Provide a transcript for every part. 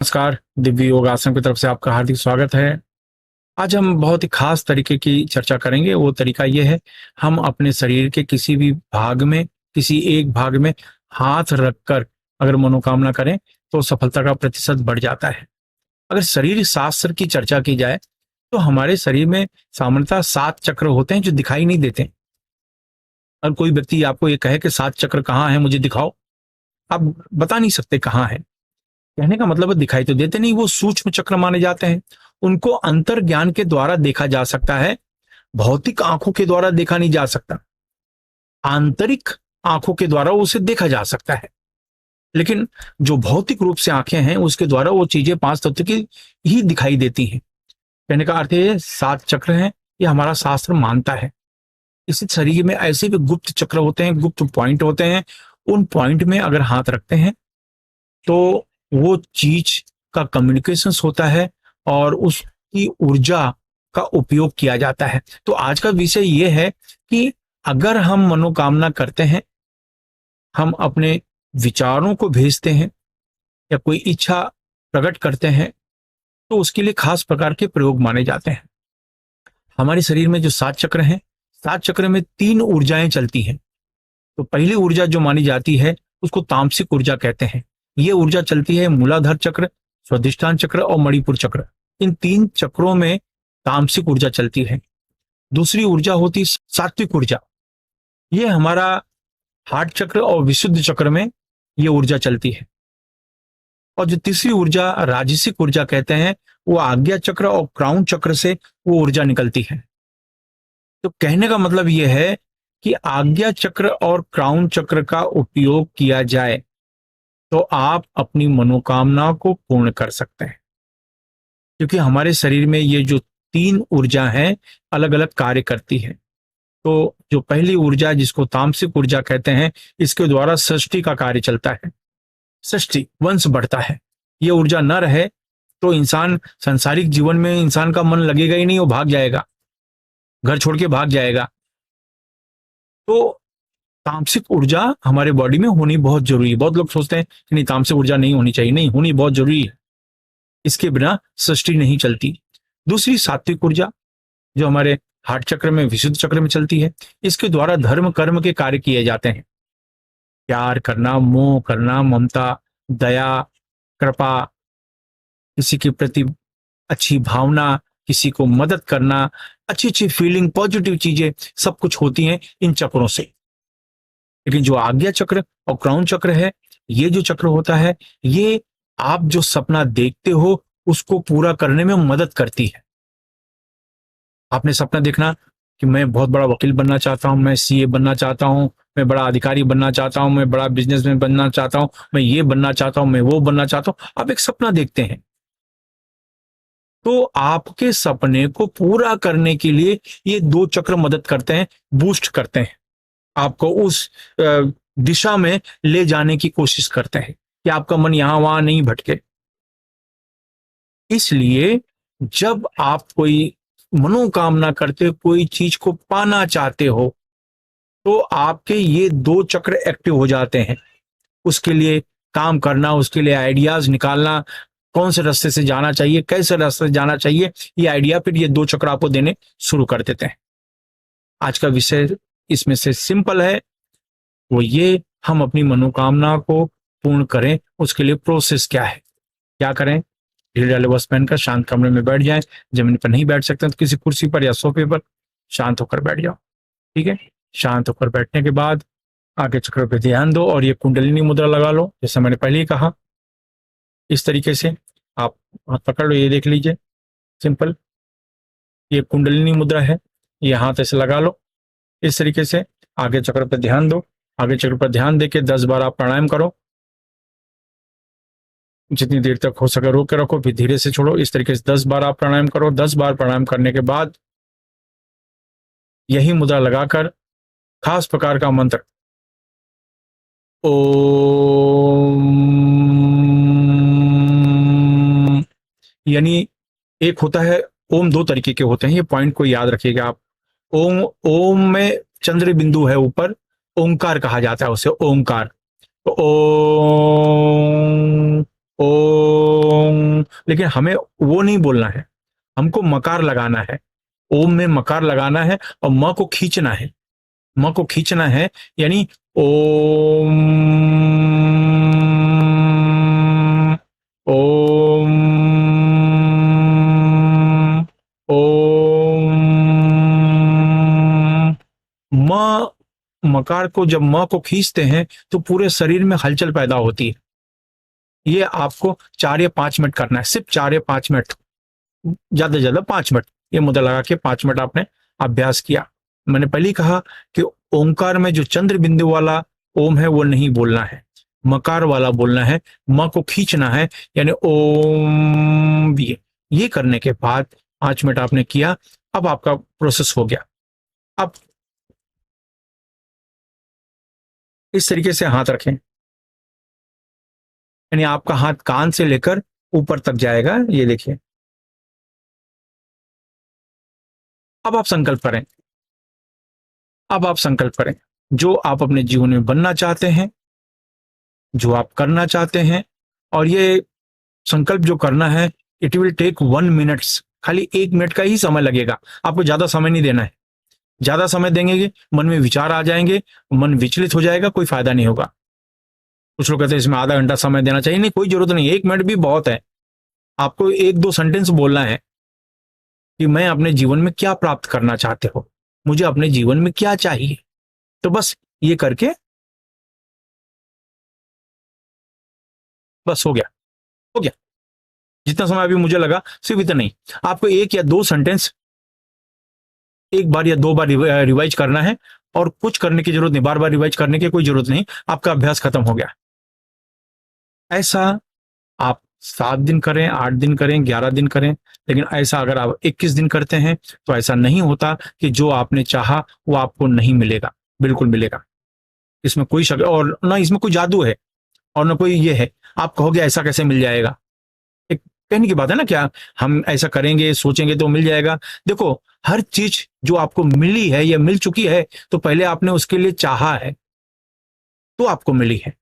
नमस्कार। दिव्य योग आसन की तरफ से आपका हार्दिक स्वागत है। आज हम बहुत ही खास तरीके की चर्चा करेंगे। वो तरीका ये है, हम अपने शरीर के किसी भी भाग में, किसी एक भाग में हाथ रखकर अगर मनोकामना करें तो सफलता का प्रतिशत बढ़ जाता है। अगर शरीर शास्त्र की चर्चा की जाए तो हमारे शरीर में सामान्यतः 7 चक्र होते हैं जो दिखाई नहीं देते। अगर कोई व्यक्ति आपको ये कहे कि 7 चक्र कहाँ है, मुझे दिखाओ, आप बता नहीं सकते कहाँ है। कहने का मतलब है दिखाई तो देते नहीं, वो सूक्ष्म चक्र माने जाते हैं। उनको अंतर ज्ञान के द्वारा देखा जा सकता है, भौतिक आंखों के द्वारा देखा नहीं जा सकता। आंतरिक आंखों के द्वारा उसे देखा जा सकता है, लेकिन जो भौतिक रूप से आंखें हैं उसके द्वारा वो चीजें 5 तत्व की ही दिखाई देती हैं। कहने का अर्थ ये 7 चक्र हैं, ये हमारा शास्त्र मानता है। इसी शरीर में ऐसे भी गुप्त चक्र होते हैं, गुप्त पॉइंट होते हैं। उन पॉइंट में अगर हाथ रखते हैं तो वो चीज का कम्युनिकेशन होता है और उसकी ऊर्जा का उपयोग किया जाता है। तो आज का विषय ये है कि अगर हम मनोकामना करते हैं, हम अपने विचारों को भेजते हैं या कोई इच्छा प्रकट करते हैं, तो उसके लिए खास प्रकार के प्रयोग माने जाते हैं। हमारे शरीर में जो 7 चक्र हैं, 7 चक्र में 3 ऊर्जाएं चलती हैं। तो पहली ऊर्जा जो मानी जाती है उसको तामसिक ऊर्जा कहते हैं। ये ऊर्जा चलती है मूलाधार चक्र, स्वादिष्ठान चक्र और मणिपुर चक्र। इन 3 चक्रों में तामसिक ऊर्जा चलती है। दूसरी ऊर्जा होती सात्विक ऊर्जा। ये हमारा हार्ट चक्र और विशुद्ध चक्र में ये ऊर्जा चलती है। और जो तीसरी ऊर्जा राजसिक ऊर्जा कहते हैं, वो आज्ञा चक्र और क्राउन चक्र से वो ऊर्जा निकलती है। तो कहने का मतलब यह है कि आज्ञा चक्र और क्राउन चक्र का उपयोग किया जाए तो आप अपनी मनोकामना को पूर्ण कर सकते हैं। क्योंकि हमारे शरीर में ये जो 3 ऊर्जा हैं अलग अलग कार्य करती है। तो जो पहली ऊर्जा जिसको तामसिक ऊर्जा कहते हैं, इसके द्वारा सृष्टि का कार्य चलता है, सृष्टि वंश बढ़ता है। ये ऊर्जा न रहे तो इंसान सांसारिक जीवन में इंसान का मन लगेगा ही नहीं, वो भाग जाएगा, घर छोड़ के भाग जाएगा। तो तामसिक ऊर्जा हमारे बॉडी में होनी बहुत जरूरी है। बहुत लोग सोचते हैं कि नहीं, तामसिक ऊर्जा नहीं होनी चाहिए। नहीं, होनी बहुत जरूरी है, इसके बिना सृष्टि नहीं चलती। दूसरी सात्विक ऊर्जा जो हमारे हार्ट चक्र में, विशुद्ध चक्र में चलती है, इसके द्वारा धर्म कर्म के कार्य किए जाते हैं। प्यार करना, मोह करना, ममता, दया, कृपा, किसी के प्रति अच्छी भावना, किसी को मदद करना, अच्छी अच्छी फीलिंग, पॉजिटिव चीजें सब कुछ होती हैं इन चक्रों से। लेकिन जो आज्ञा चक्र और क्राउन चक्र है, ये जो चक्र होता है, ये आप जो सपना देखते हो उसको पूरा करने में मदद करती है। आपने सपना देखना कि मैं बहुत बड़ा वकील बनना चाहता हूं, मैं सीए बनना चाहता हूं, मैं बड़ा अधिकारी बनना चाहता हूं, मैं बड़ा बिजनेसमैन बनना चाहता हूं, मैं ये बनना चाहता हूं, मैं वो बनना चाहता हूं। आप एक सपना देखते हैं तो आपके सपने को पूरा करने के लिए ये 2 चक्र मदद करते हैं, बूस्ट करते हैं, आपको उस दिशा में ले जाने की कोशिश करते हैं कि आपका मन यहां वहां नहीं भटके। इसलिए जब आप कोई मनोकामना करते, कोई चीज को पाना चाहते हो, तो आपके ये 2 चक्र एक्टिव हो जाते हैं। उसके लिए काम करना, उसके लिए आइडियाज निकालना, कौन से रास्ते से जाना चाहिए, कैसे रास्ते से जाना चाहिए, ये आइडिया फिर ये 2 चक्र आपको देने शुरू कर देते हैं। आज का विषय इसमें से सिंपल है, वो ये, हम अपनी मनोकामना को पूर्ण करें। उसके लिए प्रोसेस क्या है, क्या करें? ढीले ढाले वस्त्र पहनकर शांत कमरे में बैठ जाएं। जमीन पर नहीं बैठ सकते तो किसी कुर्सी पर या सोफे पर शांत होकर बैठ जाओ। ठीक है? शांत होकर बैठने के बाद आगे चक्र पे ध्यान दो और ये कुंडलिनी मुद्रा लगा लो, जैसे मैंने पहले ही कहा। इस तरीके से आप हाथ पकड़ लो, ये देख लीजिए, सिंपल ये कुंडलिनी मुद्रा है। ये हाथ ऐसे लगा लो, इस तरीके से आगे चक्र पर ध्यान दो। आगे चक्र पर ध्यान देके 10 बार आप प्राणायाम करो। जितनी देर तक हो सके रोक के रखो, फिर धीरे से छोड़ो। इस तरीके से 10 बार आप प्राणायाम करो। 10 बार प्राणायाम करने के बाद यही मुद्रा लगाकर खास प्रकार का मंत्र ओम, यानी एक होता है ओम, 2 तरीके के होते हैं, ये पॉइंट को याद रखिएगा आप। ओम, ओम में चंद्र बिंदु है ऊपर, ओंकार कहा जाता है उसे, ओंकार। तो ओम, ओम, लेकिन हमें वो नहीं बोलना है, हमको मकार लगाना है। ओम में मकार लगाना है और म को खींचना है, म को खींचना है, यानी ओम, ओम, ओम। म मकार को जब म को खींचते हैं तो पूरे शरीर में हलचल पैदा होती है। ये आपको 4 या 5 मिनट करना है, सिर्फ 4 या 5 मिनट, ज्यादा से ज्यादा 5 मिनट। ये मुद्रा लगा के 5 मिनट आपने अभ्यास किया। मैंने पहले ही कहा कि ओंकार में जो चंद्र बिंदु वाला ओम है वो नहीं बोलना है, मकार वाला बोलना है, म को खींचना है, यानी ओम। ये करने के बाद 5 मिनट आपने किया, अब आपका प्रोसेस हो गया। अब इस तरीके से हाथ रखें, यानी आपका हाथ कान से लेकर ऊपर तक जाएगा, ये देखिए। अब आप संकल्प करें, अब आप संकल्प करें जो आप अपने जीवन में बनना चाहते हैं, जो आप करना चाहते हैं। और ये संकल्प जो करना है, इट विल टेक 1 मिनट्स, खाली 1 मिनट का ही समय लगेगा, आपको ज्यादा समय नहीं देना है। ज्यादा समय देंगे कि मन में विचार आ जाएंगे, मन विचलित हो जाएगा, कोई फायदा नहीं होगा। कुछ लोग कहते हैं इसमें आधा घंटा समय देना चाहिए, नहीं, कोई जरूरत नहीं, 1 मिनट भी बहुत है। आपको 1-2 सेंटेंस बोलना है कि मैं अपने जीवन में क्या प्राप्त करना चाहते हो, मुझे अपने जीवन में क्या चाहिए। तो बस ये करके बस हो गया, हो गया। जितना समय अभी मुझे लगा सिर्फ इतना नहीं, आपको 1 या 2 सेंटेंस 1 बार या 2 बार रिवाइज करना है, और कुछ करने की जरूरत नहीं, बार बार रिवाइज करने की कोई जरूरत नहीं, आपका अभ्यास खत्म हो गया। ऐसा आप 7 दिन करें, 8 दिन करें, 11 दिन करें, लेकिन ऐसा अगर आप 21 दिन करते हैं तो ऐसा नहीं होता कि जो आपने चाहा वो आपको नहीं मिलेगा, बिल्कुल मिलेगा। इसमें कोई शक, और ना इसमें कोई जादू है और ना कोई ये है। आप कहोगे ऐसा कैसे मिल जाएगा, एक कहने की बात है ना, क्या हम ऐसा करेंगे सोचेंगे तो मिल जाएगा। देखो, हर चीज जो आपको मिली है या मिल चुकी है, तो पहले आपने उसके लिए चाहा है तो आपको मिली है।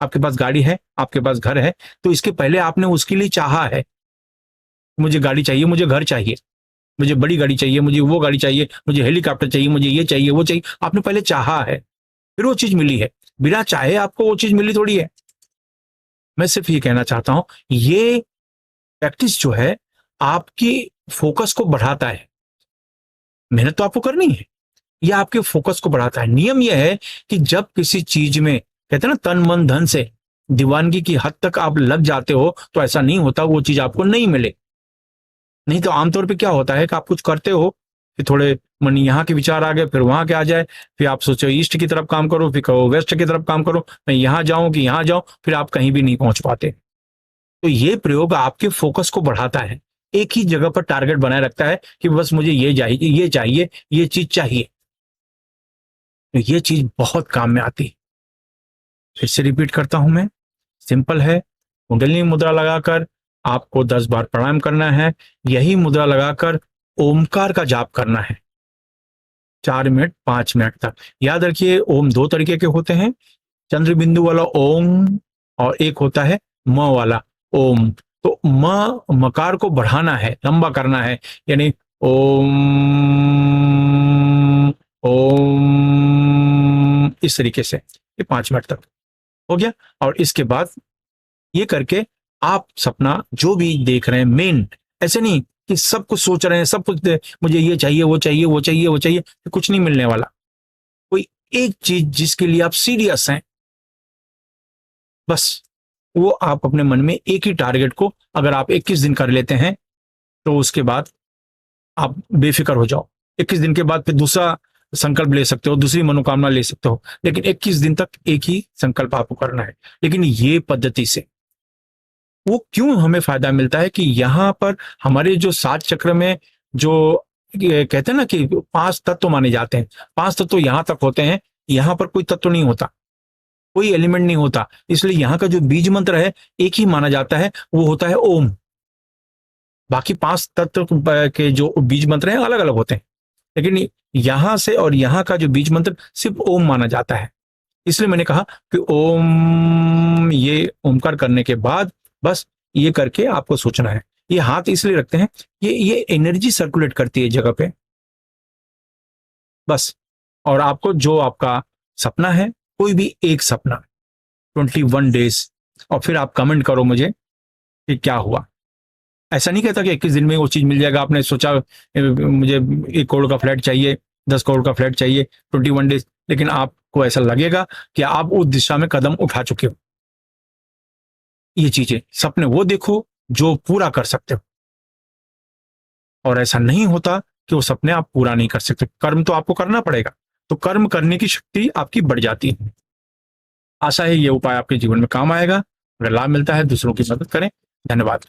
आपके पास गाड़ी है, आपके पास घर है, तो इसके पहले आपने उसके लिए चाहा है। मुझे गाड़ी चाहिए, मुझे घर चाहिए, मुझे बड़ी गाड़ी चाहिए, मुझे वो गाड़ी चाहिए, मुझे हेलीकॉप्टर चाहिए, मुझे ये चाहिए, वो चाहिए, आपने पहले चाहा है, फिर वो चीज मिली है। बिना चाहे आपको वो चीज मिली थोड़ी है। मैं सिर्फ ये कहना चाहता हूं, ये प्रैक्टिस जो है आपकी फोकस को बढ़ाता है। मेहनत तो आपको करनी है, यह आपके फोकस को बढ़ाता है। नियम यह है कि जब किसी चीज में, कहते हैं ना, तन मन धन से दीवानगी की हद तक आप लग जाते हो, तो ऐसा नहीं होता वो चीज आपको नहीं मिले। नहीं तो आमतौर पे क्या होता है कि आप कुछ करते हो, फिर थोड़े मन यहाँ के विचार आ गए, फिर वहां के आ जाए, फिर आप सोचो ईस्ट की तरफ काम करो, फिर कहो वेस्ट की तरफ काम करो, मैं यहाँ जाऊं कि यहाँ जाऊं, फिर आप कहीं भी नहीं पहुंच पाते। तो ये प्रयोग आपके फोकस को बढ़ाता है, एक ही जगह पर टारगेट बनाए रखता है कि बस मुझे ये चाहिए, ये चाहिए, ये चीज चाहिए। तो ये चीज बहुत काम में आती है। फिर से रिपीट करता हूं मैं, सिंपल है। कुंडलिनी मुद्रा लगाकर आपको 10 बार प्राणायाम करना है, यही मुद्रा लगाकर ओमकार का जाप करना है 4 मिनट 5 मिनट तक। याद रखिए, ओम 2 तरीके के होते हैं, चंद्र बिंदु वाला ओम और एक होता है म वाला ओम। तो मकार को बढ़ाना है, लंबा करना है, यानी ओम, ओम, इस तरीके से ये 5 मिनट तक हो गया। और इसके बाद ये करके आप सपना जो भी देख रहे हैं, मेन ऐसे नहीं कि सब कुछ सोच रहे हैं, सब कुछ मुझे ये चाहिए, वो चाहिए, वो चाहिए, वो चाहिए, तो कुछ नहीं मिलने वाला। कोई एक चीज जिसके लिए आप सीरियस हैं, बस वो आप अपने मन में एक ही टारगेट को अगर आप 21 दिन कर लेते हैं, तो उसके बाद आप बेफिक्र हो जाओ। 21 दिन के बाद फिर दूसरा संकल्प ले सकते हो, दूसरी मनोकामना ले सकते हो, लेकिन 21 दिन तक एक ही संकल्प आपको करना है। लेकिन ये पद्धति से वो क्यों हमें फायदा मिलता है कि यहाँ पर हमारे जो 7 चक्र में जो कहते हैं ना कि 5 तत्व माने जाते हैं, 5 तत्व यहाँ तक होते हैं, यहाँ पर कोई तत्व नहीं होता, कोई एलिमेंट नहीं होता। इसलिए यहाँ का जो बीज मंत्र है एक ही माना जाता है, वो होता है ओम। बाकी 5 तत्व के जो बीज मंत्र हैं अलग अलग होते हैं, लेकिन यहां से और यहाँ का जो बीज मंत्र सिर्फ ओम माना जाता है। इसलिए मैंने कहा कि ओम, ये ओमकार करने के बाद बस ये करके आपको सोचना है। ये हाथ इसलिए रखते हैं, ये एनर्जी सर्कुलेट करती है जगह पे, बस। और आपको जो आपका सपना है, कोई भी एक सपना, 21 डेज, और फिर आप कमेंट करो मुझे कि क्या हुआ। ऐसा नहीं कहता कि 21 दिन में वो चीज मिल जाएगा। आपने सोचा मुझे 1 करोड़ का फ्लैट चाहिए, 10 करोड़ का फ्लैट चाहिए, 21 डेज, लेकिन आपको ऐसा लगेगा कि आप उस दिशा में कदम उठा चुके हो। ये चीजें, सपने वो देखो जो पूरा कर सकते हो, और ऐसा नहीं होता कि वो सपने आप पूरा नहीं कर सकते। कर्म तो आपको करना पड़ेगा, तो कर्म करने की शक्ति आपकी बढ़ जाती है। आशा है ये उपाय आपके जीवन में काम आएगा। अगर लाभ मिलता है, दूसरों की मदद करें। धन्यवाद।